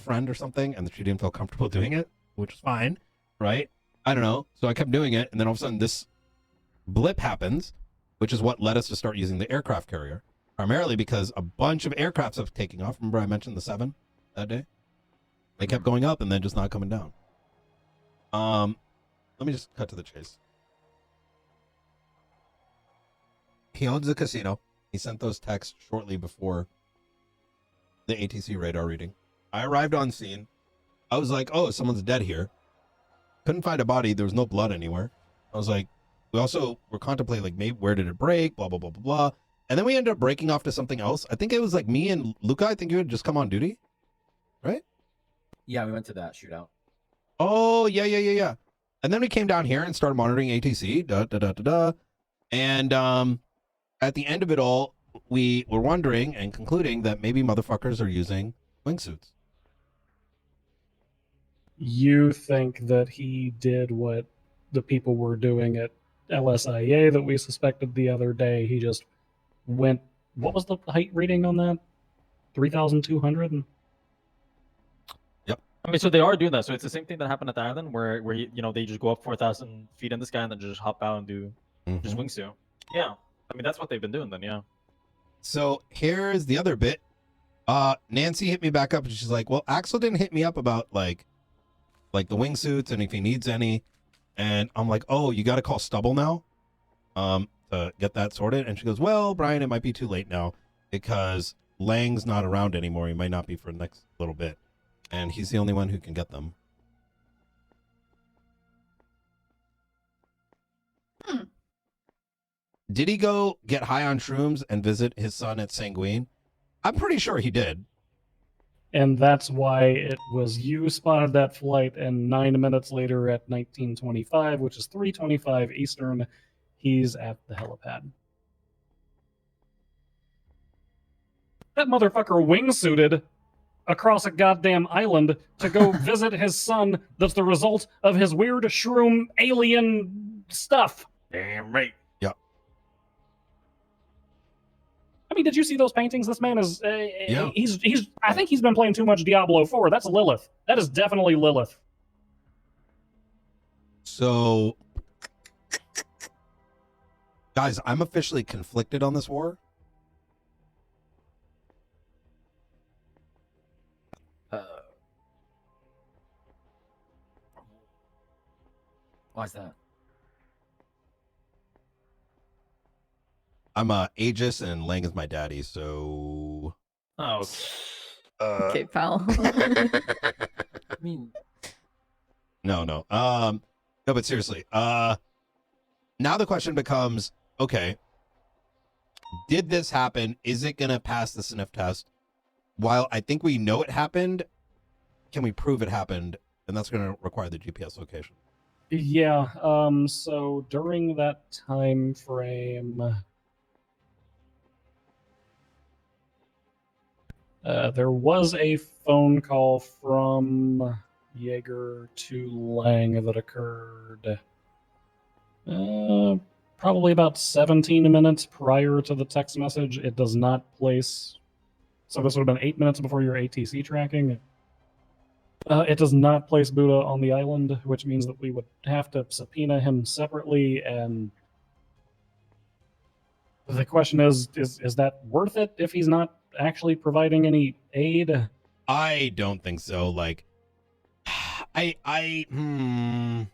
friend or something, and she didn't feel comfortable doing it, which was fine, right? I don't know. So I kept doing it, and then all of a sudden this blip happens, which is what led us to start using the aircraft carrier, primarily because a bunch of aircrafts have taken off. Remember I mentioned the 7 that day? They kept going up and then just not coming down. Let me just cut to the chase. He owns a casino. He sent those texts shortly before the ATC radar reading. I arrived on scene. I was like, oh, someone's dead here. Couldn't find a body. There was no blood anywhere. I was like, we also were contemplating, like, maybe where did it break? Blah, blah, blah, blah, blah. And then we ended up breaking off to something else. I think it was like me and Luca. I think you had just come on duty, right? Yeah, we went to that shootout. Oh, yeah. And then we came down here and started monitoring ATC. And at the end of it all, we were wondering and concluding that maybe motherfuckers are using wingsuits. You think that he did what the people were doing at LSIA that we suspected the other day? He just went. What was the height rating on that? 3,200. Yep. I mean, so they are doing that. So it's the same thing that happened at the island, where they just go up 4,000 feet in the sky and then just hop out and do just wingsuit. Yeah. I mean, that's what they've been doing then. Yeah. So here's the other bit. Nancy hit me back up and she's like, well, Axel didn't hit me up about like the wingsuits and if he needs any. And I'm like, oh, you got to call Stubble now to get that sorted. And she goes, well, Brian, it might be too late now because Lang's not around anymore. He might not be for the next little bit. And he's the only one who can get them. Did he go get high on shrooms and visit his son at Sanguine? I'm pretty sure he did. And that's why it was you spotted that flight, and 9 minutes later at 1925, which is 3:25 Eastern, he's at the helipad. That motherfucker wingsuited across a goddamn island to go visit his son that's the result of his weird shroom alien stuff. Damn right. I mean, did you see those paintings? This man is, Yeah. he's, I think he's been playing too much Diablo 4. That's Lilith. That is definitely Lilith. So, guys, I'm officially conflicted on this war. Why's that? I'm Aegis and Lang is my daddy, so... Oh. Okay, pal. I mean, No. No, but seriously, now the question becomes, okay, did this happen? Is it going to pass the sniff test? While I think we know it happened, can we prove it happened? And that's going to require the GPS location. Yeah, so during that time frame, there was a phone call from Jaeger to Lang that occurred probably about 17 minutes prior to the text message. It does not place, so this would have been 8 minutes before your ATC tracking. It does not place Buddha on the island, which means that we would have to subpoena him separately, and the question is that worth it if he's not actually providing any aid? I don't think so. Like, Can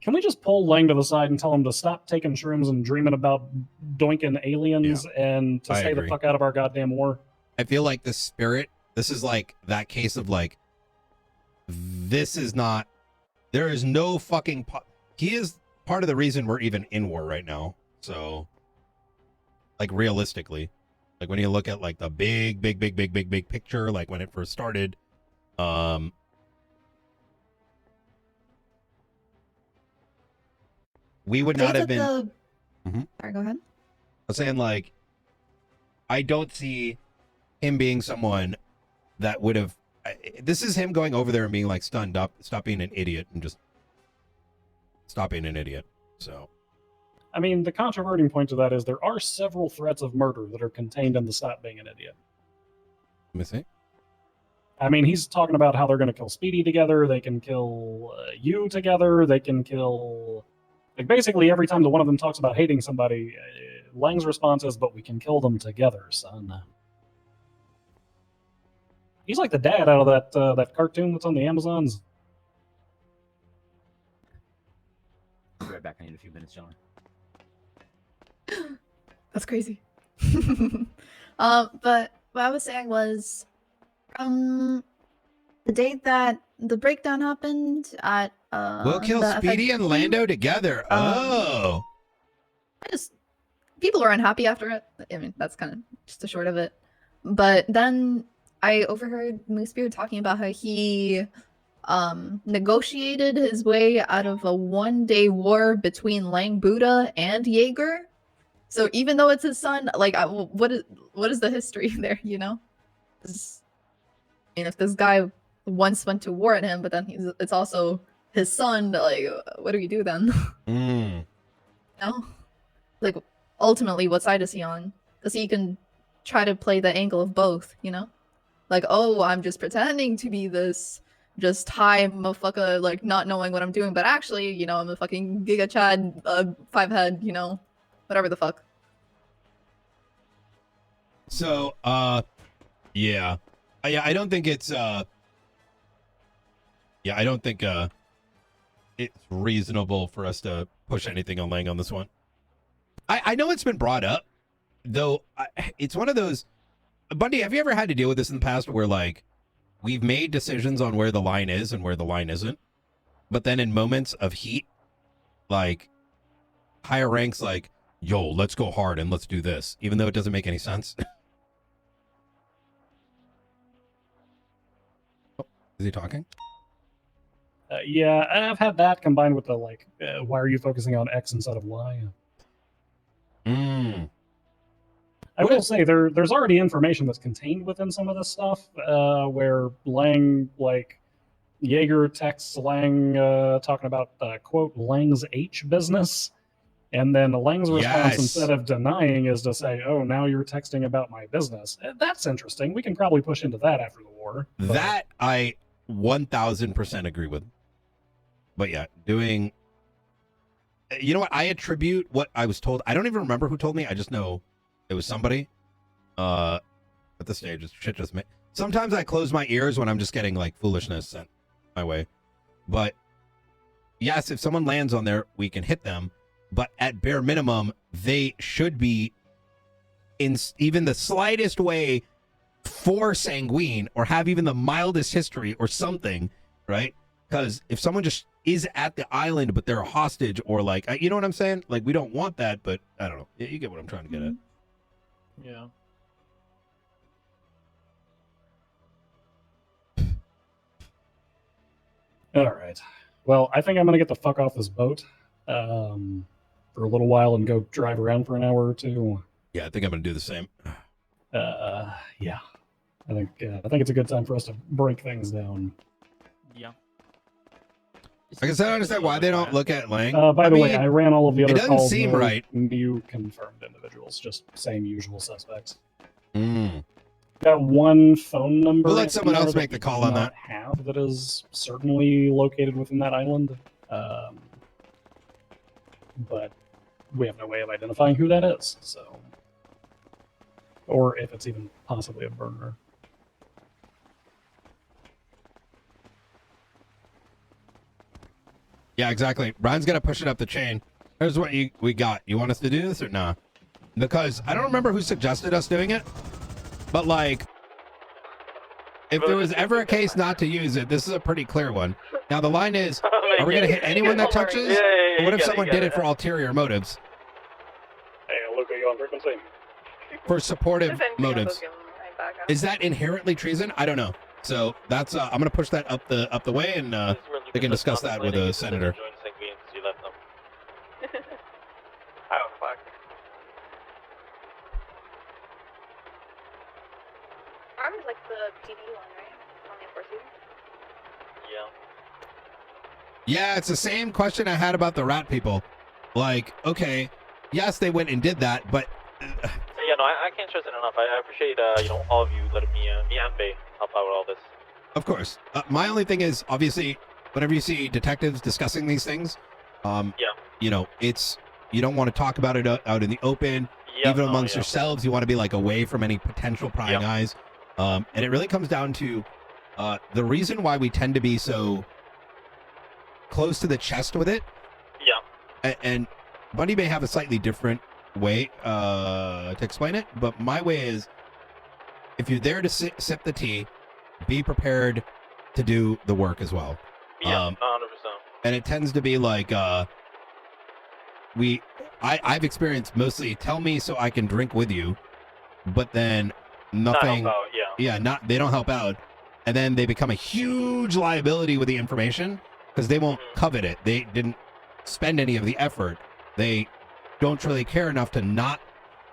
we just pull Lang to the side and tell him to stop taking shrooms and dreaming about doinking aliens and to I stay agree. the fuck out of our goddamn war? I feel like the spirit, this is like that case of like, this is not, there is no fucking, he is part of the reason we're even in war right now. So, like, realistically, like when you look at like the big picture, like when it first started, we would not have been. Sorry, go ahead. I was saying, like, I don't see him being someone that would have. This is him going over there and being like stunned up, stop being an idiot, and just stop being an idiot. So, I mean, the controverting point to that is there are several threats of murder that are contained in the stop being an idiot. let me see. I mean, he's talking about how they're going to kill Speedy together. They can kill you together. They can kill... Like, basically, every time the one of them talks about hating somebody, Lang's response is, but we can kill them together, son. He's like the dad out of that cartoon that's on the Amazons. I'll be right back. I need a few minutes, John. That's crazy. But what I was saying was, the day that the breakdown happened at We'll kill the Speedy and FX Lando together. Oh. I just people were unhappy after it. I mean, that's kind of just the short of it. But then I overheard Moosebeard talking about how he negotiated his way out of a one-day war between Lang Buddha and Jaeger. So even though it's his son, like, what is the history there? You know, I mean, if this guy once went to war at him, but then it's also his son. Like, what do we do then? No, like, ultimately, what side is he on? Because he can try to play the angle of both. You know, like, oh, I'm just pretending to be this just high motherfucker, like not knowing what I'm doing, but actually, you know, I'm a fucking Giga Chad 5-head, you know, whatever the fuck. So, yeah. Yeah, I don't think it's, I don't think, it's reasonable for us to push anything on Lang on this one. I know it's been brought up, though. It's one of those, Bundy, have you ever had to deal with this in the past where, like, we've made decisions on where the line is and where the line isn't, but then in moments of heat, like, higher ranks, like, yo, let's go hard and let's do this, even though it doesn't make any sense. Oh, is he talking? Yeah, I've had that combined with the, like, why are you focusing on X instead of Y? I will say there's already information that's contained within some of this stuff, where Lang, like, Jaeger texts Lang talking about, quote, Lang's H business. And then Lang's response, instead of denying, is to say, oh, now you're texting about my business. That's interesting. We can probably push into that after the war. But... That I 1000% agree with. But yeah, doing... You know what? I attribute what I was told. I don't even remember who told me. I just know it was somebody. At this stage, it's shit just me. Sometimes I close my ears when I'm just getting, like, foolishness sent my way. But yes, if someone lands on there, we can hit them. But at bare minimum, they should be in even the slightest way for sanguine or have even the mildest history or something, right? Because if someone just is at the island, but they're a hostage or like, you know what I'm saying? Like, we don't want that, but I don't know. You get what I'm trying to get at. Yeah. All right. Well, I think I'm going to get the fuck off this boat for a little while and go drive around for an hour or two. Yeah, I think I'm going to do the same. Yeah. I think it's a good time for us to break things down. Yeah. I guess I don't understand why they don't look at Lang. By the way, I ran all of the other it doesn't calls. seem right. New confirmed individuals, just same usual suspects. Mm. Got one phone number. We'll let someone else make the call on that. That is certainly located within that island, but we have no way of identifying who that is. So, or if it's even possibly a burner. Yeah, exactly. Brian's gonna push it up the chain. Here's what we got. You want us to do this or nah? Because I don't remember who suggested us doing it, but like, if there was ever a case not to use it, this is a pretty clear one. Now the line is, are we gonna hit anyone that touches? Or what if someone did it for ulterior motives? Hey, look at you on frequency. For supportive motives. Is that inherently treason? I don't know. So that's I'm gonna push that up the way, and we can discuss that with a senator. Oh fuck. Arm is like the PD one, right? On the enforcer. Yeah. Yeah, it's the same question I had about the rat people. Like, okay, yes, they went and did that, but Yeah, no, I can't stress it enough. I appreciate you know, all of you letting me and Bay help out with all this. Of course. My only thing is, obviously, whenever you see detectives discussing these things, you know, it's you don't want to talk about it out in the open. Even amongst yourselves, you want to be like away from any potential prying eyes. And it really comes down to the reason why we tend to be so close to the chest with it. And Bundy may have a slightly different way to explain it, but my way is, if you're there to sip the tea, be prepared to do the work as well. 100%. And it tends to be like I've experienced mostly tell me so I can drink with you, but then nothing. Not help out, they don't help out, and then they become a huge liability with the information because they won't covet it. They didn't spend any of the effort. They don't really care enough to not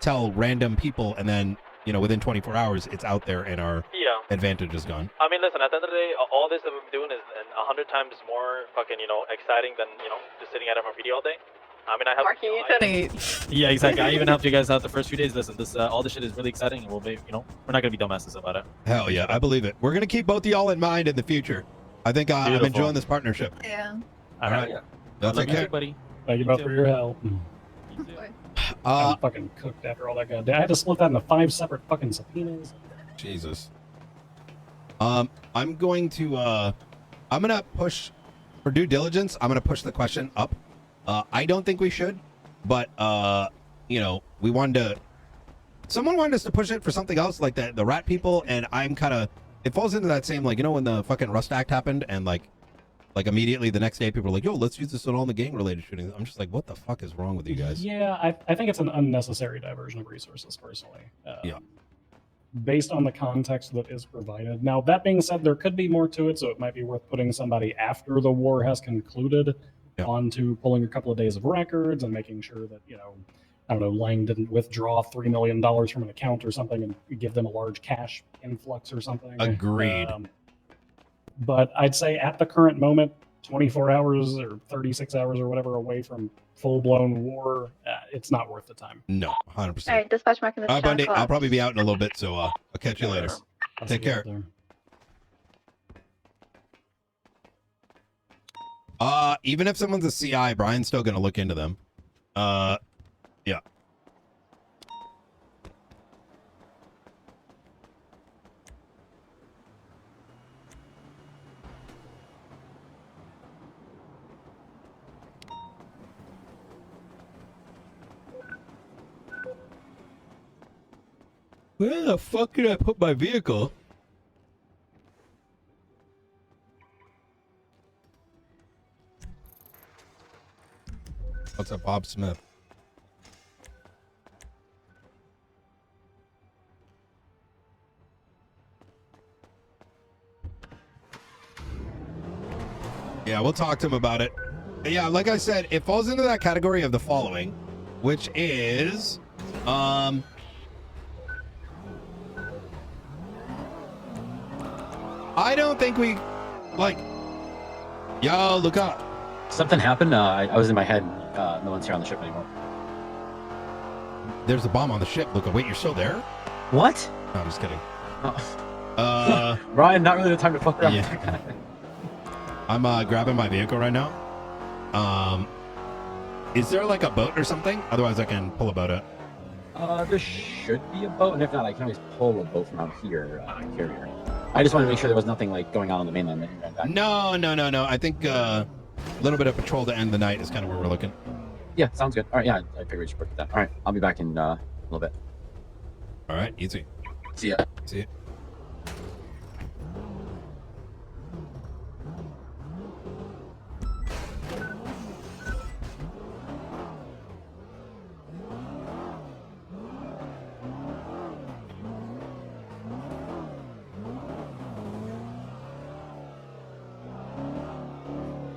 tell random people, and then within 24 hours it's out there and our advantage is gone. I mean, listen, at the end of the day, all this that we've been doing is 100 times more fucking, exciting than, just sitting at MRPD all day. I mean, I have... Marky, you shouldn't. Yeah, exactly. I even helped you guys out the first few days. Listen, this all this shit is really exciting, and we'll be, we're not gonna be dumbasses about it. Hell yeah, I believe it. We're gonna keep both of y'all in mind in the future. I think I'm enjoying this partnership. Yeah. All right. That's Love you okay, too, buddy. Thank you both for your help. I'm fucking cooked after all that goddamn. I had to split that into 5 separate fucking subpoenas. Jesus. I'm going to I'm gonna push for due diligence. I'm gonna push the question up. I don't think we should, but we wanted to. Someone wanted us to push it for something else, like the rat people, and I'm kind of. It falls into that same, like, when the fucking Rust Act happened, and like immediately the next day people were like, yo, let's use this on all the gang related shootings. I'm just like, what the fuck is wrong with you guys? Yeah, I think it's an unnecessary diversion of resources, personally. Yeah. Based on the context that is provided. Now, that being said, there could be more to it, so it might be worth putting somebody after the war has concluded onto pulling a couple of days of records and making sure that, I don't know, Lang didn't withdraw $3 million from an account or something and give them a large cash influx or something. Agreed. But I'd say at the current moment, 24 hours or 36 hours or whatever away from full-blown war, it's not worth the time. No, 100%. All right, dispatch marking this. Bundy, I'll probably be out in a little bit, so I'll catch you later. I'll Take see you care. out there. Even if someone's a CI, Brian's still gonna look into them. Yeah. Where the fuck did I put my vehicle? What's up, Bob Smith? Yeah, we'll talk to him about it. Yeah, like I said, it falls into that category of the following, which is, I don't think we, yo, look up. Something happened. I was in my head. No one's here on the ship anymore. There's a bomb on the ship. Luca, wait, you're still there? What? No, I'm just kidding. Oh. Ryan, not really the time to fuck around. Yeah. I'm grabbing my vehicle right now. Is there like a boat or something? Otherwise, I can pull a boat out. There should be a boat, and if not, I can always pull a boat from out here. Carrier. I just wanted to make sure there was nothing going on the mainland. That you ran back. No. I think a little bit of patrol to end the night is kind of where we're looking. Yeah, sounds good. All right, yeah, I figured we should work that. All right, I'll be back in a little bit. All right, easy. See ya. See ya.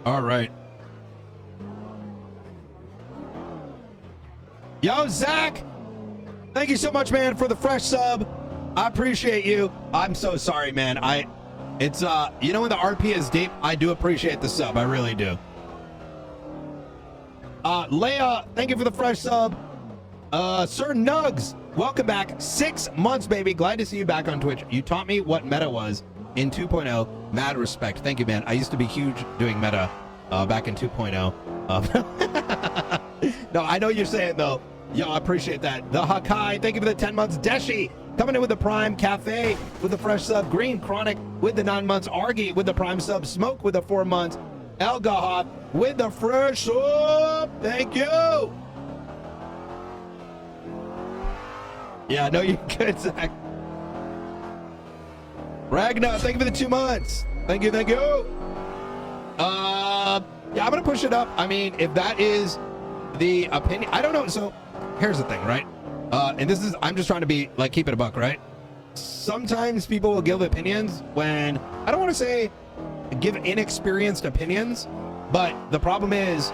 All right. Yo, Zach! Thank you so much, man, for the fresh sub. I appreciate you. I'm so sorry, man. It's when the RP is deep, I do appreciate the sub. I really do. Leia, thank you for the fresh sub. Sir Nugs, welcome back. 6 months, baby. Glad to see you back on Twitch. You taught me what meta was in 2.0. Mad respect. Thank you, man. I used to be huge doing meta back in 2.0. No, I know you're saying, though. Yo, I appreciate that. The Hakai, thank you for the 10 months. Deshi, coming in with the Prime. Cafe with the fresh sub. Green Chronic with the 9 months. Argy with the Prime sub. Smoke with the 4 months. El Gahab with the fresh sub. Thank you. Yeah, no, you're good, Zach. Ragnar, thank you for the 2 months. Thank you, thank you. Yeah, I'm gonna push it up. I mean, if that is the opinion, I don't know. So here's the thing, right? And this is, I'm just trying to be like, keep it a buck, right? Sometimes people will give opinions when, I don't want to say give inexperienced opinions, but the problem is,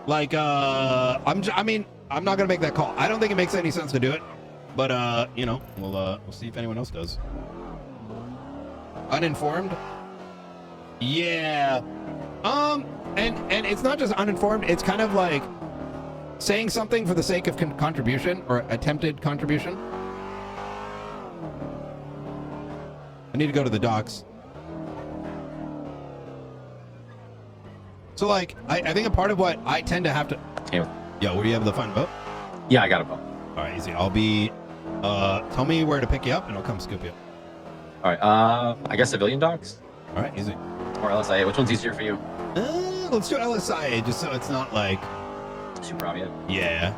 like, I'm not gonna make that call. I don't think it makes any sense to do it, but you know, we'll see if anyone else does. Uninformed? Yeah. And it's not just uninformed, it's kind of like saying something for the sake of contribution or attempted contribution. I need to go to the docks. So like, I think a part of what I tend to have to... Yo, were you able to find a boat? Yeah, I got a boat. All right, easy. I'll be... tell me where to pick you up and I'll come scoop you. All right, I guess civilian docks? All right, easy. Or LSIA, which one's easier for you? Let's do LSIA, just so it's not like... Super obvious. Yeah.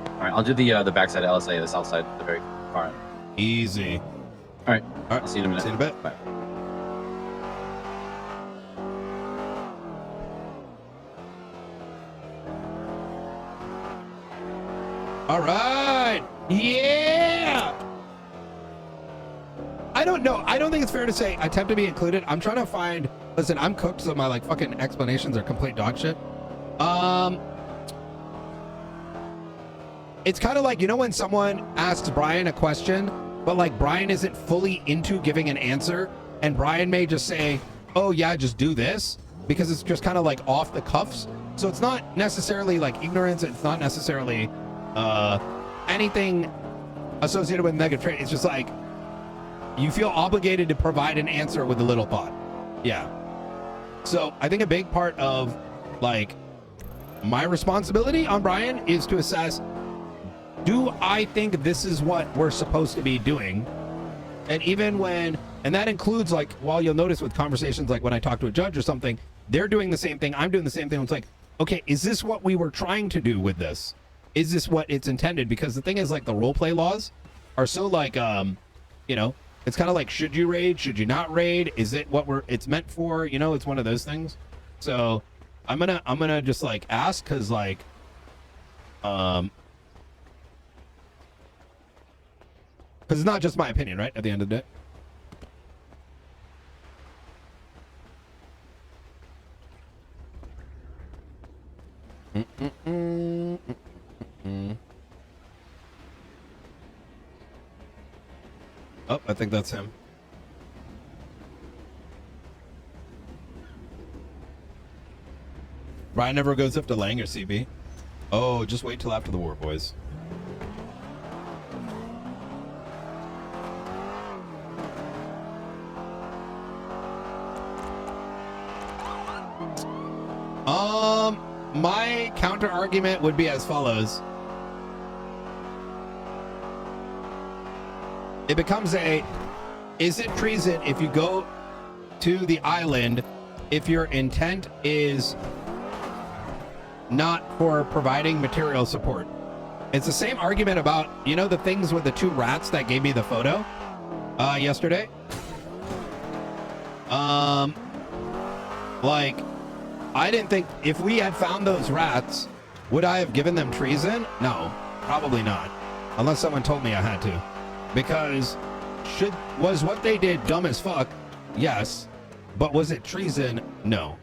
All right, I'll do the backside of LSIA, the south side, the very far end. Easy. All right, All right. I'll see you in a minute. See you in a bit. Bye. All right. Yeah. I don't know. I don't think it's fair to say attempt to be included. I'm trying to find... Listen, I'm cooked, so my like fucking explanations are complete dog shit. It's kind of like, you know, when someone asks Brian a question, but like Brian isn't fully into giving an answer, and Brian may just say, oh yeah, just do this, because it's just kind of like off the cuffs. So it's not necessarily like ignorance. It's not necessarily anything associated with negative trait. It's just like you feel obligated to provide an answer with a little thought. Yeah. So I think a big part of like my responsibility on Brian is to assess, do I think this is what we're supposed to be doing? And even when, and that includes like, while you'll notice with conversations, like when I talk to a judge or something, they're doing the same thing, I'm doing the same thing. It's like, okay, is this what we were trying to do with this? Is this what it's intended? Because the thing is, like, the role play laws are so like, you know, it's kind of like, should you raid? Should you not raid? Is it what it's meant for? You know, it's one of those things. So I'm gonna just like ask, because like, because it's not just my opinion, right? At the end of the day. Oh, I think that's him. Brian never goes up to Lang or CB. Oh, just wait till after the war, boys. My counter argument would be as follows. It becomes is it treason if you go to the island if your intent is not for providing material support? It's the same argument about, you know, the things with the 2 rats that gave me the photo yesterday. Like, I didn't think, if we had found those rats, would I have given them treason? No, probably not, unless someone told me I had to. Because was what they did dumb as fuck? Yes. But was it treason? No.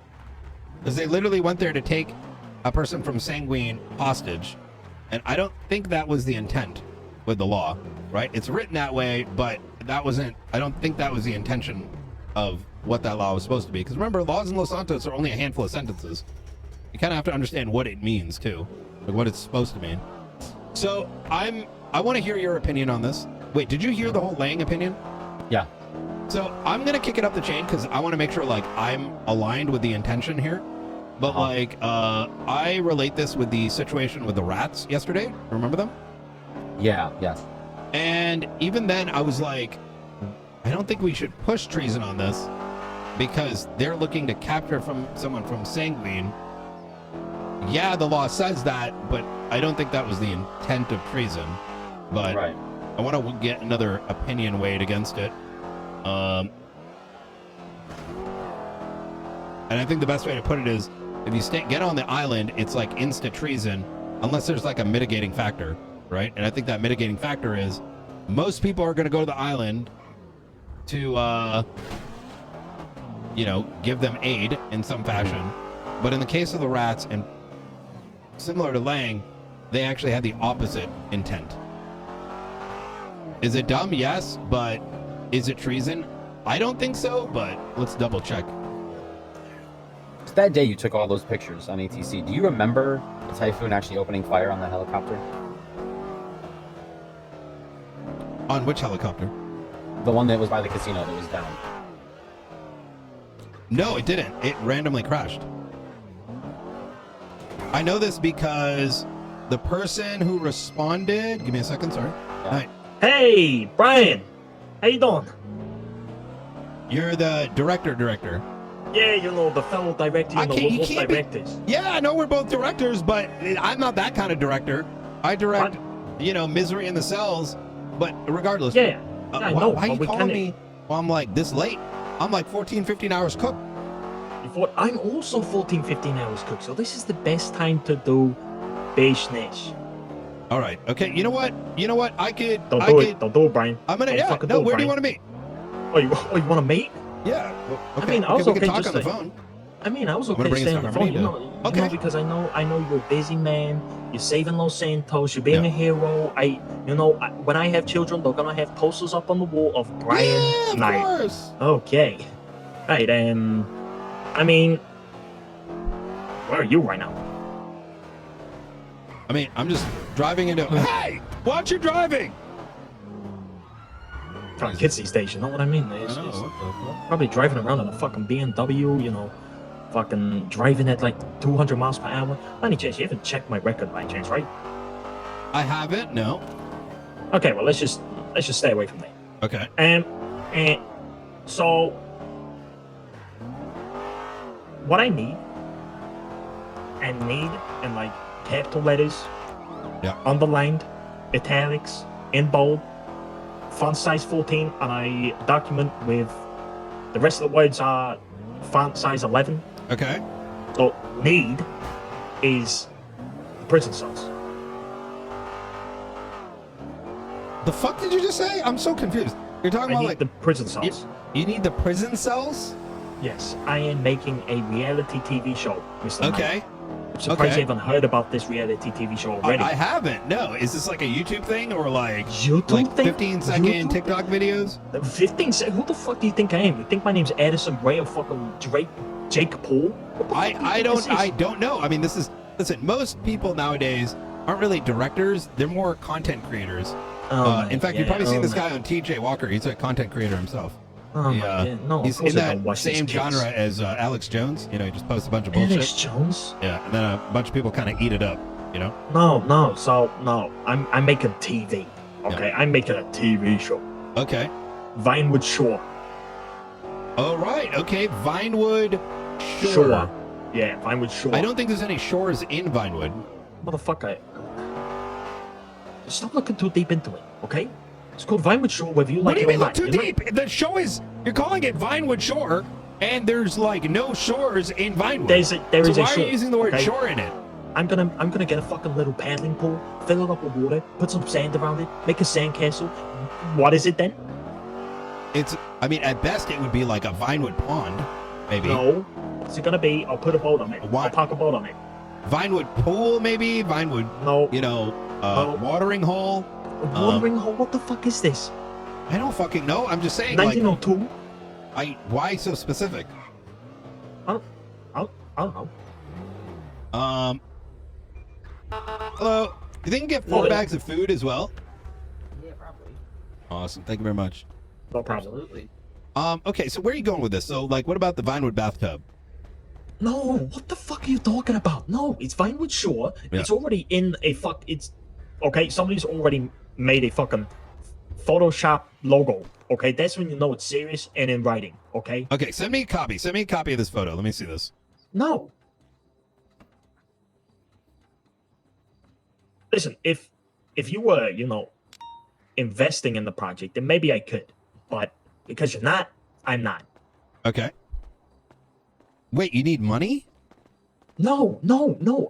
Because they literally went there to take a person from Sanguine hostage. And I don't think that was the intent with the law, right? It's written that way, but that wasn't, I don't think that was the intention of what that law was supposed to be. Because remember, laws in Los Santos are only a handful of sentences. You kind of have to understand what it means too, like what it's supposed to mean. So I want to hear your opinion on this. Wait, did you hear the whole Lang opinion? Yeah. So I'm gonna kick it up the chain because I want to make sure like I'm aligned with the intention here. But like, I relate this with the situation with the rats yesterday. Remember them? Yeah, yes. And even then, I was like, I don't think we should push treason on this because they're looking to capture from someone from Sanguine. Yeah, the law says that, but I don't think that was the intent of treason. But Right. I want to get another opinion weighed against it. And I think the best way to put it is, if you get on the island, it's like instant treason, unless there's like a mitigating factor, right? And I think that mitigating factor is most people are going to go to the island to, you know, give them aid in some fashion. But in the case of the rats, and similar to Lang, they actually had the opposite intent. Is it dumb? Yes, but is it treason? I don't think so, but let's double check. So that day you took all those pictures on ATC, do you remember the Typhoon actually opening fire on the helicopter? On which helicopter? The one that was by the casino that was down. No, it didn't. It randomly crashed. I know this because the person who responded... Give me a second, sorry. Yeah. Hi. Hey, Brian. How you doing? You're the director. Yeah, you know, the fellow director, I you know, can't- we're you both can't be- directors. Yeah, I know we're both directors, but I'm not that kind of director. I direct, you know, Misery in the Cells, but regardless. Yeah, I know, Why are you but we calling kinda- me while I'm like this late? I'm like 14, 15 hours cooked. I'm also 14, 15 hours cooked, so this is the best time to do business. All right. Okay. You know what? I could. Don't I do could, it. Don't do it, Brian. I'm gonna. Don't Yeah. fucking No. do it, Where do you Brian. want to meet? Oh, you want to meet? Yeah. Well, okay. I mean, I was we can okay talk just on the to- phone. I mean, I was I'm gonna okay bring staying his on the phone, number, you know, okay. you know, because I know you're a busy man. You're saving Los Santos. You're being Yeah. a hero. When I have children, they're gonna have posters up on the wall of Brian Yeah, of Knight. course. Okay. Right, I mean, where are you right now? I mean, I'm just driving into. Hey, watch your driving. From Kitsy Station, you know what I mean? It's I know, just what the fuck? probably driving around in a fucking BMW, you know, fucking driving at like 200 miles per hour. By any chance, you haven't checked my record by chance, right? I haven't. No. Okay, well, let's just stay away from that. Okay. So what I need in like capital letters, Yeah. underlined, italics, in bold, font size 14, and I document with the rest of the words are font size 11. Okay. So need is prison cells. The fuck did you just say? I'm so confused. You're talking I about need like the prison cells. you need the prison cells? Yes, I am making a reality TV show, Mr. Knight. Okay. I'm surprised okay. you haven't heard about this reality TV show already. I haven't. No. Is this like a YouTube thing or like YouTube thing? 15-second YouTube? TikTok videos? 15 seconds? Who the fuck do you think I am? You think my name's Addison Gray or fucking Jake Paul? What the fuck do you I think this is? don't know. I mean, listen, most people nowadays aren't really directors. They're more content creators. Oh In my fact, you've God, probably seen oh this my- guy on TJ Walker. He's a content creator himself. Oh my Yeah. God. No, He's of course in I don't that watch same these kids. genre as Alex Jones. You know, he just posts a bunch of bullshit. Alex Jones? Yeah, and then a bunch of people kind of eat it up. You know? No. I'm making TV. Okay, I'm making a TV show. Okay. Vinewood Shore. Oh right. Okay. Vinewood Shore. Shore. Yeah, Vinewood Shore. I don't think there's any shores in Vinewood. Motherfucker. Stop looking too deep into it, okay? It's called Vinewood Shore, whether you What like do you it or mean look not. too You like- deep? The show is you're calling it Vinewood Shore, and there's like no shores in Vinewood. There is so a why shore. are you using the word okay? shore in it? I'm gonna get a fucking little paddling pool, fill it up with water, put some sand around it, make a sand castle. What is it then? I mean, at best it would be like a Vinewood pond, maybe. No. What's it gonna be? I'll put a boat on it. What? I'll park a boat on it. Vinewood pool, maybe. Vinewood, No. you know, No. watering hole. A watering hole? What the fuck is this? I don't fucking know. I'm just saying. Like, 1902? why so specific? I don't know. Hello. Do you think you can get 4 Well, bags of food as well? Yeah, probably. Awesome. Thank you very much. No problem. Absolutely. Okay, so where are you going with this? So, like, what about the Vinewood bathtub? No, what the fuck are you talking about? No, it's Vinewood Shore. Yeah. It's already in a it's okay, somebody's already made a fucking Photoshop logo. Okay, that's when you know it's serious and in writing. Okay. Okay, send me a copy. Send me a copy of this photo. Let me see this. No. Listen, if you were, investing in the project, then maybe I could. But because you're not, I'm not. Okay. Wait, you need money? No,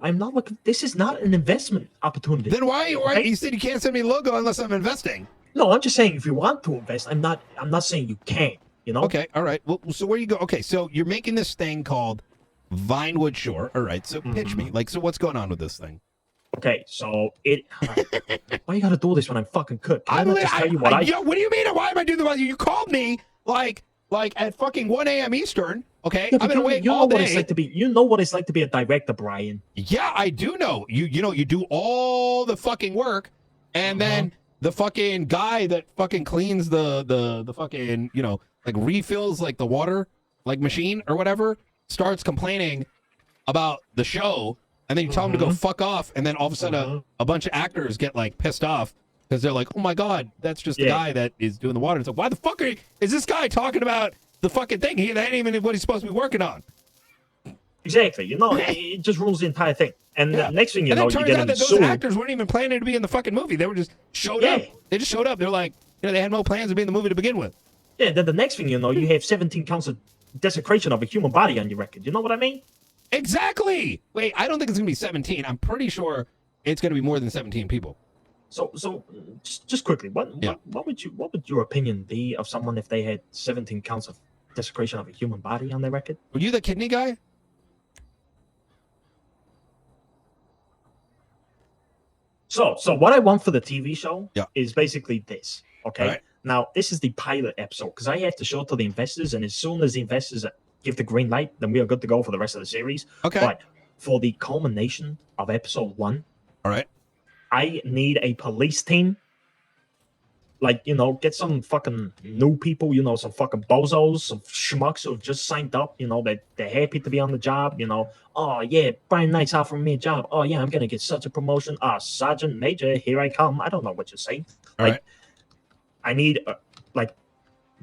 I'm not looking. This is not an investment opportunity. Then why you said you can't send me a logo unless I'm investing? No, I'm just saying if you want to invest, I'm not saying you can't, Okay, all right. Well, so where you go? Okay, so you're making this thing called Vinewood Shore. All right, so pitch me. Like, so what's going on with this thing? Okay, so why you gotta do this when I'm fucking cooked? Can I not just tell you what what do you mean? Why am I doing the? You called me like at fucking 1 a.m. Eastern. Okay, Yeah, I've been awake all day. You know what it's like to be a director, Brian. Yeah, I do know. You do all the fucking work, and then the fucking guy that fucking cleans the fucking like refills like the water like machine or whatever starts complaining about the show, and then you tell him to go fuck off, and then all of a sudden a bunch of actors get like pissed off because they're like, oh my god, that's just the guy that is doing the water. It's like, why the fuck is this guy talking about the fucking thing? That ain't even what he's supposed to be working on. Exactly. It just rules the entire thing. And the next thing you know, you get that those actors weren't even planning to be in the fucking movie. They were just showed up. They just showed up. They're like, they had no plans to be in the movie to begin with. Yeah, then the next thing you know, you have 17 counts of desecration of a human body on your record. You know what I mean? Exactly. Wait, I don't think it's gonna be 17. I'm pretty sure it's gonna be more than 17 people. So just quickly, what would your opinion be of someone if they had 17 counts of desecration of a human body on their record? Were you the kidney guy? So what I want for the TV show is basically this. Okay. Right. Now this is the pilot episode because I have to show it to the investors, and as soon as the investors give the green light, then we are good to go for the rest of the series. Okay. But for the culmination of episode 1, all right, I need a police team. Like, get some fucking new people, some fucking bozos, some schmucks who have just signed up, they're happy to be on the job, oh yeah, Brian Knight's offering me a job. Oh yeah, I'm gonna get such a promotion. Sergeant Major, here I come. I don't know what you're saying. All right. I need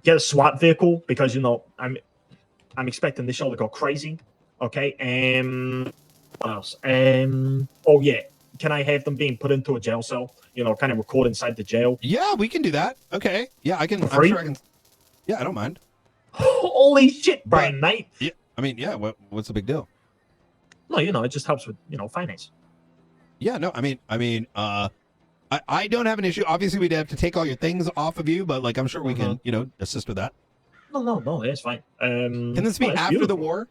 get a SWAT vehicle because I'm expecting this show to go crazy. Okay, what else? Oh yeah, can I have them being put into a jail cell? Kind of record inside the jail. Yeah, we can do that. Okay. Yeah, I can. For free? I'm sure I can. Yeah, I don't mind. Holy shit, Brian Knight. Yeah, I mean, yeah. What's the big deal? No, it just helps with finance. Yeah, no, I mean, I don't have an issue. Obviously, we'd have to take all your things off of you, but like, I'm sure we can, assist with that. No, that's fine. Can this be after the war?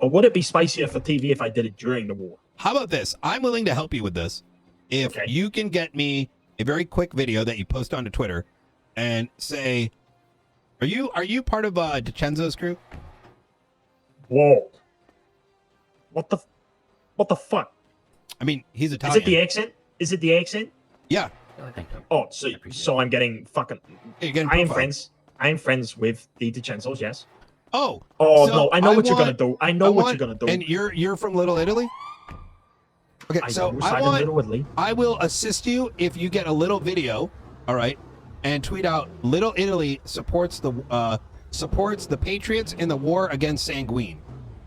Or would it be spicier for TV if I did it during the war? How about this? I'm willing to help you with this. If you can get me a very quick video that you post onto Twitter and say, are you part of DiCenzo's crew? Whoa. What the fuck? I mean, he's Italian. Is it the accent? Yeah. Oh, so I'm getting fucking. I am friends with the DiCenzos, yes. Oh. Oh so no! I know what you're gonna do. I know what you're gonna do. And you're from Little Italy. Okay, I will assist you if you get a little video, all right, and tweet out Little Italy supports the Patriots in the war against Sanguine.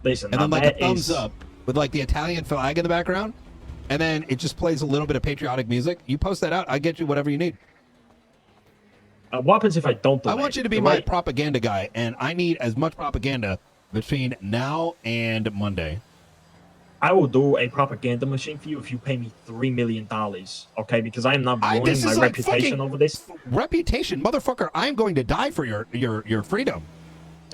Listen, and then like a thumbs up with like the Italian flag in the background, and then it just plays a little bit of patriotic music. You post that out, I get you whatever you need. What happens if I don't do I want you to be my propaganda guy, and I need as much propaganda between now and Monday. I will do a propaganda machine for you if you pay me $3 million, okay? Because I am not ruining my reputation over this. Reputation, motherfucker! I'm going to die for your freedom.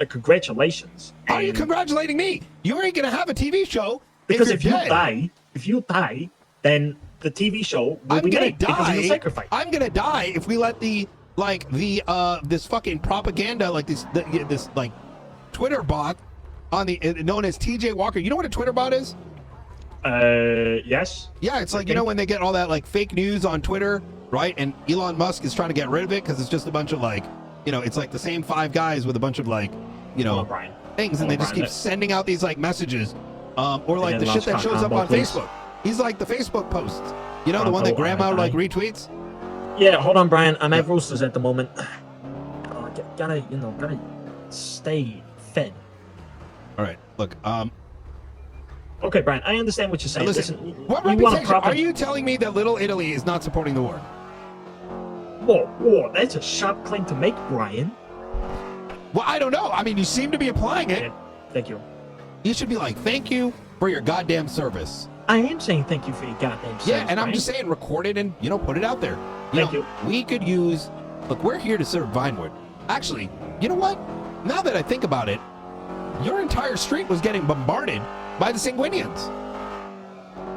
Congratulations. How are you congratulating me? You ain't gonna have a TV show because if you die, then the TV show will be made because of your sacrifice. I'm gonna die if we let this fucking propaganda like this like Twitter bot on the known as TJ Walker. You know what a Twitter bot is? Yes. Yeah, it's like, when they get all that like fake news on Twitter, right? And Elon Musk is trying to get rid of it because it's just a bunch of like you know, it's like the same 5 guys with a bunch of like, you Hold know, on, Brian. things, and Hold they on, just Brian. keep sending out these like messages, or like then the shit last that shows up combo, on please. Facebook. He's like the Facebook posts, you know, the one that Combo, Grandma like I- retweets. Yeah, hold on, Brian. I'm at Yep. Roosters at the moment. Gotta stay fed. All right, look, Okay, Brian, I understand what you're saying. listen, what you want to reputation? profit? Are you telling me that Little Italy is not supporting the war? Whoa, that's a sharp claim to make, Brian. Well, I don't know. I mean, you seem to be applying it. Yeah, thank you. You should be like, thank you for your goddamn service. I am saying thank you for your goddamn service, Yeah, and I'm Brian. just saying, record it and, you know, put it out there. Thank know, you. We could use, look, we're here to serve Vinewood. Actually, you know what? Now that I think about it, your entire street was getting bombarded by the Sanguinians.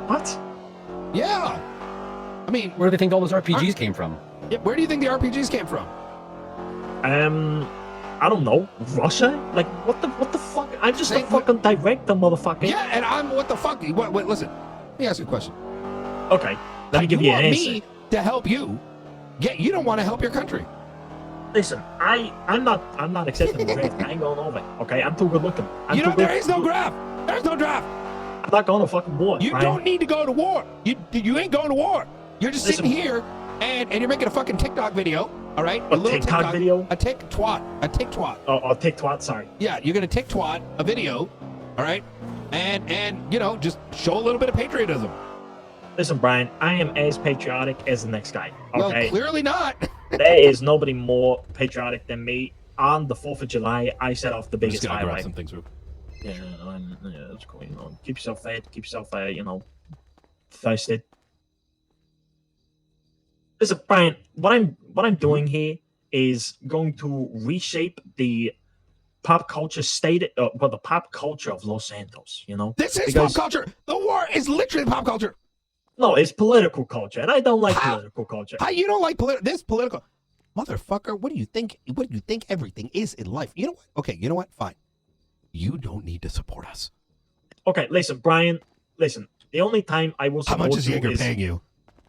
What? Yeah. I mean, Where do they think all those RPGs came from? yeah, where do you think the RPGs came from? I don't know. Russia? Like, what the fuck? I'm just a Say- fucking director, motherfucker. Yeah, and I'm, what the fuck? Wait, listen. Let me ask you a question. Okay, let me give you an want answer. me to help you. Yeah, you don't want to help your country. Listen, I'm not accepting the draft. I ain't going over. Okay, I'm too good looking. You know, there is no draft. There's no draft. I'm not going to fucking war. You Brian. don't need to go to war. You ain't going to war. You're just Listen. sitting here and you're making a fucking TikTok video. All right, A TikTok video? a tick twat. Oh, take twat. Sorry. Yeah, you're gonna tick twat a video. All right, and you know, just show a little bit of patriotism. Listen, Brian, I am as patriotic as the next guy. Okay, Well, clearly not. there is nobody more patriotic than me. On the 4th of July, I set off the I'm just biggest gonna grab highway. some things. Yeah, that's cool. You know, keep yourself fed. Keep yourself, thirsty. Listen, Brian, what I'm doing here is going to reshape the pop culture the pop culture of Los Santos. You know, This is Because- pop culture. The war is literally pop culture. no, it's political culture, and I don't like How? political culture. How you don't like this political? Motherfucker, what do you think? What do you think everything is in life? You know what? Okay, you know what? Fine. You don't need to support us. Okay, listen, Brian. Listen, the only time I will How support much is you Jaeger is paying you?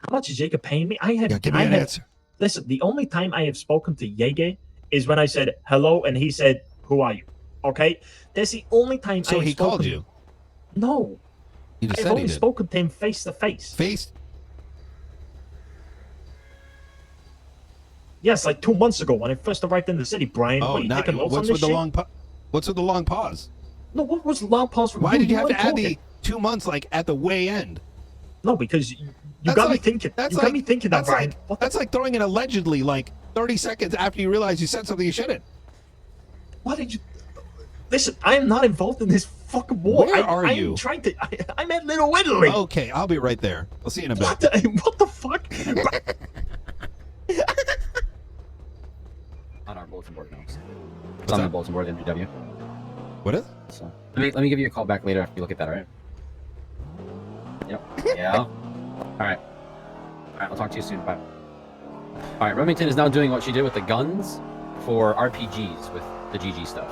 how much is Jaeger paying me? I have. Yeah, give me I an have, answer. Listen, the only time I have spoken to Jaeger is when I said hello, and he said, "Who are you?" Okay, that's the only time. So I have he called spoken- you. No, You just I've said he only did. spoken to him face to face. Face. Yes, like 2 months ago when I first arrived in the city, Brian. Oh, what, you not, taking notes on what's this with the shit? long? What's with the long pause? No, what was the long pause for? Why did you have to weren't add the talking. 2 months like at the way end? No, because you That's got me like- thinking. that's You got like- me thinking that, That's Brian. like What the that's like throwing in allegedly like 30 seconds after you realize you said something you shouldn't. Why did you? Listen, I am not involved in this fucking war. Where are I'm you? trying to. I'm at Little Italy. Okay, I'll be right there. I'll see you in a bit. What the fuck? On our bulletin board notes. It's What's on the that? bulletin board, MW. What is? So let me give you a call back later after you look at that, all right? Yep. Yeah. All right. I'll talk to you soon. Bye. All right. Remington is now doing what she did with the guns for RPGs with the GG stuff.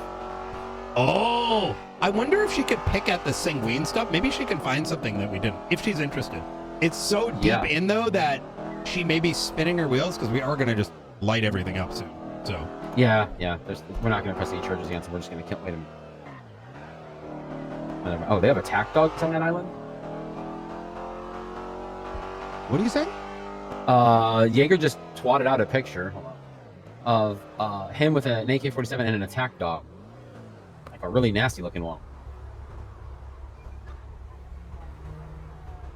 Oh, I wonder if she could pick at the sanguine stuff. Maybe she can find something that we didn't, if she's interested. It's so deep Yeah. in though that she may be spinning her wheels because we are gonna just light everything up soon. So Yeah. We're not going to press any charges against them. We're just going to kill. Wait a minute. Whatever. Oh, they have attack dogs on that island. what do you say? Jaeger just twatted out a picture of him with an AK-47 and an attack dog, like a really nasty looking one.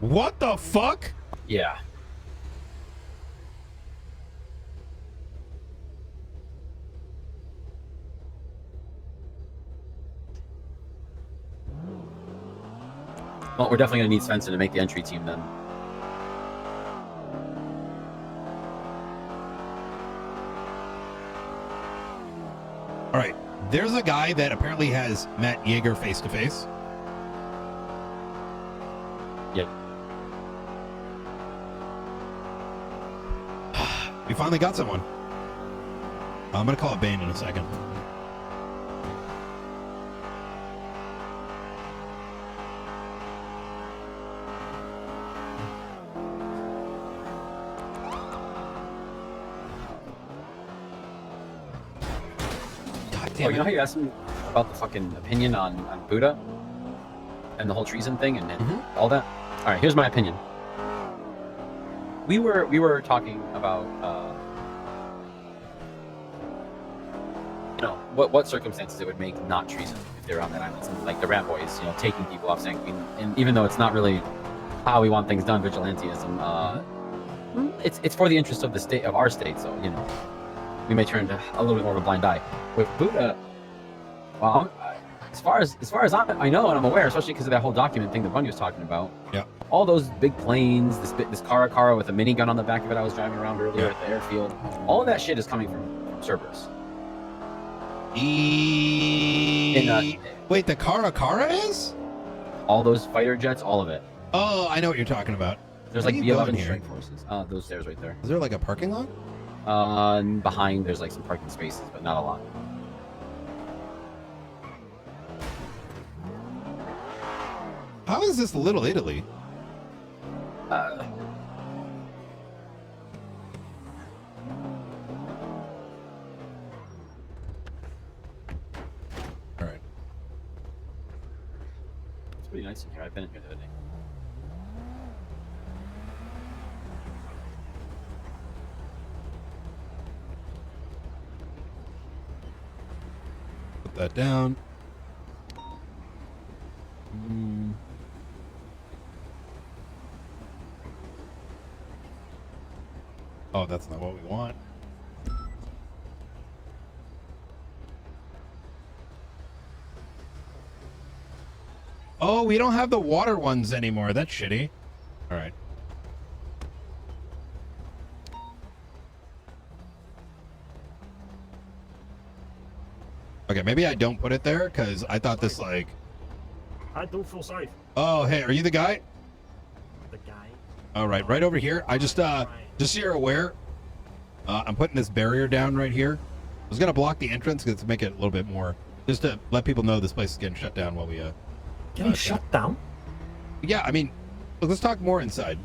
What the fuck? Yeah. Well, we're definitely gonna need Svensson to make the entry team then. All right, there's a guy that apparently has met Jaeger face to face. Yep. We finally got someone. I'm gonna call it Bane in a second. damn you know it. how you asked me about the fucking opinion on Buddha and the whole treason thing and all that? All right, here's my opinion. We were talking about you know what circumstances it would make not treason if they were on that island. Something like the Rat Boys, you know, taking people off Sanguine, and even though it's not really how we want things done, vigilantism, it's for the interest of the state of our state. So you know, we may turn a little bit more of a blind eye. With Buddha, well, as far as I know and I'm aware, especially because of that whole document thing that Bunny was talking about. Yeah. All those big planes, this Cara with a minigun on the back of it I was driving around earlier at the airfield, all of that shit is coming from Cerberus. Wait, the Cara is? All those fighter jets, all of it. Oh, I know what you're talking about. There's How like do you go in B-11 here? strike forces. Those stairs right there. Is there like a parking lot? Behind there's like some parking spaces, but not a lot. How is this Little Italy? All right. It's pretty nice in here. I've been in here the other day. Put that down. Oh, that's not what we want. Oh, we don't have the water ones anymore. That's shitty. All right. Okay, maybe I don't put it there because I thought this like. I do feel safe. Oh, hey, are you the guy? The guy. All right, right over here. I just so you're aware, I'm putting this barrier down right here. I was gonna block the entrance to make it a little bit more, just to let people know this place is getting shut down while we Getting shut down? Yeah, I mean, let's talk more inside.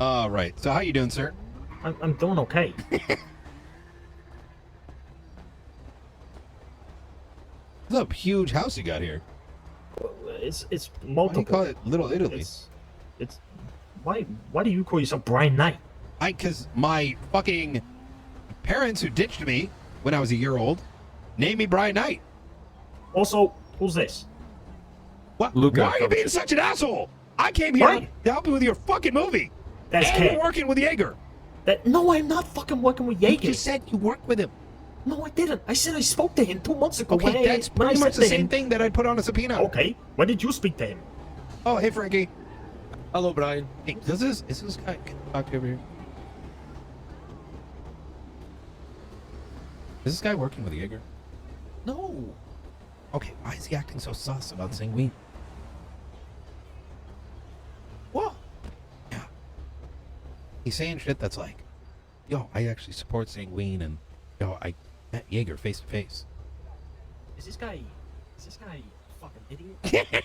All right. So how you doing, sir? I'm doing okay. It's a huge house you got here. It's Why do multiple. you call it Little Italy? It's why do you call yourself Brian Knight? Because my fucking parents who ditched me when I was a year old named me Brian Knight. Also, who's this? What? Luca. Why are you being such an asshole? I came here What? to help you with your fucking movie. That's and Kat. you're working with Jaeger. No, I'm not fucking working with You Jaeger. just said you work with him. No, I didn't. I said I spoke to him 2 months ago. Okay, that's when I pretty much said the to same him- thing that I'd put on a subpoena. Okay, when did you speak to him? Oh, hey, Frankie. Hello, Brian. Hey, is this guy? Can I talk to you over here? Is this guy working with Jaeger? No. Okay, why is he acting so sus about Sanguine? What? Yeah. He's saying shit that's like, yo, I actually support Sanguine and, yo, I met Jaeger face to face. Is this guy a fucking idiot?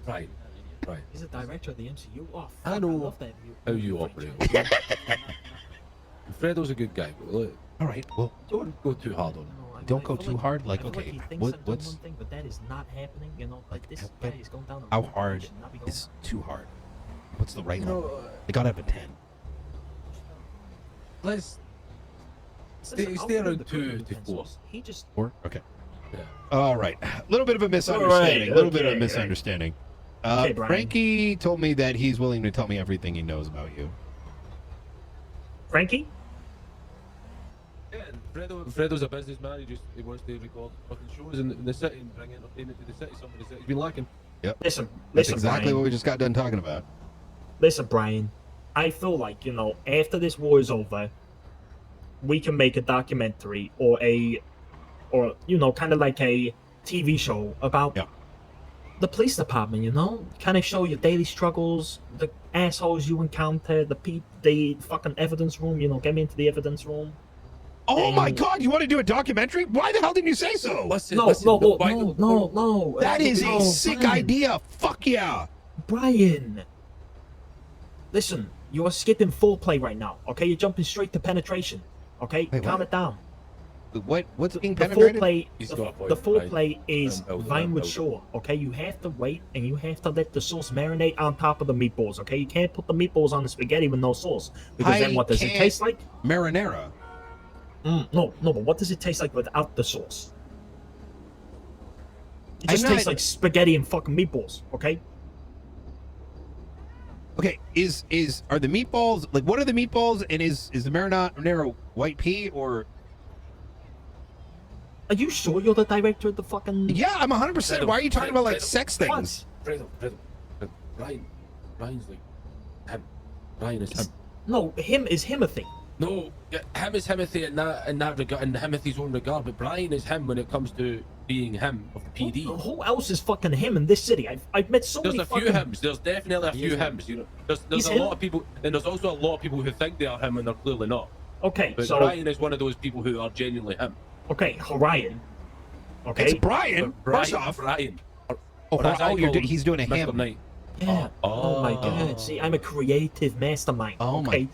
Right. Right. He's a director of the MCU. Oh, fuck, I know love that how you operate. Okay? Fredo's a good guy, but look, All right, well, don't go too hard on him. Don't go too hard, like, I feel okay, he thinks what- I'm doing what's- one thing, but that is not happening. You know, like this but guy is going down. how a road hard he should not be going is down. too hard? What's the right You level? know, They got up at 10. let's Listen, stay I'll put around the 2 to pencils. 4. He just 4? Okay. Yeah. All right. A little bit of a misunderstanding. A little bit of a okay, misunderstanding. Okay, Brian. Frankie told me that he's willing to tell me everything he knows about you. Frankie. Yeah, and Fredo's a businessman. He wants to record fucking shows in the city and bring entertainment to the city. Some of the city's been lacking. Listen, That's listen, exactly Brian. what we just got done talking about. Listen, Brian. I feel like, you know, after this war is over, we can make a documentary or you know, kind of like a TV show about Yeah. the police department. You know, kind of show your daily struggles, the assholes you encounter, the fucking evidence room. You know, get me into the evidence room. Oh my And- God! You want to do a documentary? Why the hell didn't you say so? Listen, No, listen, no, no, why- no, no, no. That is No, a sick Brian. idea. Fuck yeah! Brian. Listen, you are skipping foreplay right now. Okay, you're jumping straight to penetration. Okay, Wait, calm what? it down. What's being The penetrated? foreplay, He's the, got a point, the foreplay right. is Build it, Vinewood build it. Shore. Okay, you have to wait and you have to let the sauce marinate on top of the meatballs. Okay, you can't put the meatballs on the spaghetti with no sauce because then I what does it can't- taste like? Marinara. No, but what does it taste like without the sauce? It I'm just tastes not- like spaghetti and fucking meatballs. Okay. Okay, are the meatballs like what are the meatballs and is the marinara white pea or? Are you sure you're the director of the fucking? Yeah, I'm 100%. Why are you talking about like sex What? things? Fredo, Brian's like him. Brian is him. No, him is Himothy. No, yeah, him is Himothy in that regard, in Himothy's own regard, but Brian is him when it comes to being him of the PD. Who else is fucking him in this city? I've met so There's many a few fucking... hims. There's definitely a few hims. You know, there's He's a him? lot of people, and there's also a lot of people who think they are him and they're clearly not. Okay, But so Brian is one of those people who are genuinely him. okay, Orion. Okay. It's Brian. But Brian, First off, Brian. oh, as I call him, he's doing a Mr. ham. Knight. Yeah. Oh, my Oh. god. See, I'm a creative mastermind. Oh my- okay.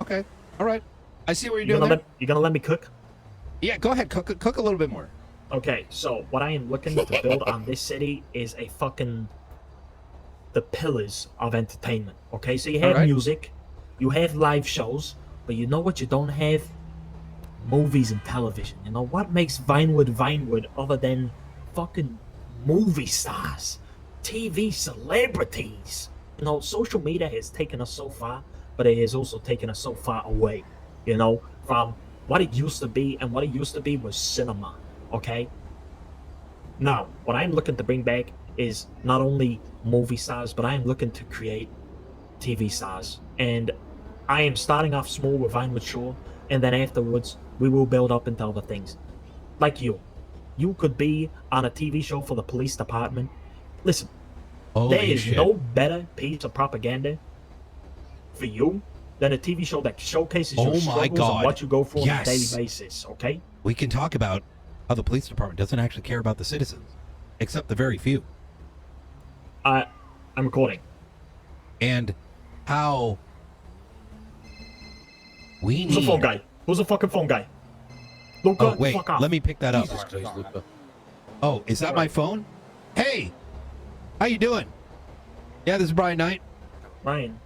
Okay, all right. I see what you're You doing there. you gonna let me cook? Yeah, go ahead. Cook a little bit more. Okay, so what I am looking to build on this city is a fucking the pillars of entertainment. Okay, so you have Alright. music, you have live shows, but you know what you don't have? Movies and television. You know what makes Vinewood other than fucking movie stars, TV celebrities? You know, social media has taken us so far, but it has also taken us so far away. You know, from what it used to be, and what it used to be was cinema. Okay. Now, what I'm looking to bring back is not only movie stars, but I am looking to create TV stars. And I am starting off small with Vinewood Shore, and then afterwards, we will build up into other things. Like you. You could be on a TV show for the police department. Listen, Holy there is shit. no better piece of propaganda for you than a TV show that showcases Oh your my struggles God. and what you go through on a Yes. daily basis, okay? We can talk about how the police department doesn't actually care about the citizens, except the very few, I'm recording. and how we Who's the phone need. guy? Who's the fucking phone guy? Luca, Oh wait, fuck off. let me pick that up. Jesus Christ, Luca. Oh, is that my phone? Hey, how you doing? Yeah, this is Brian Knight. Ryan,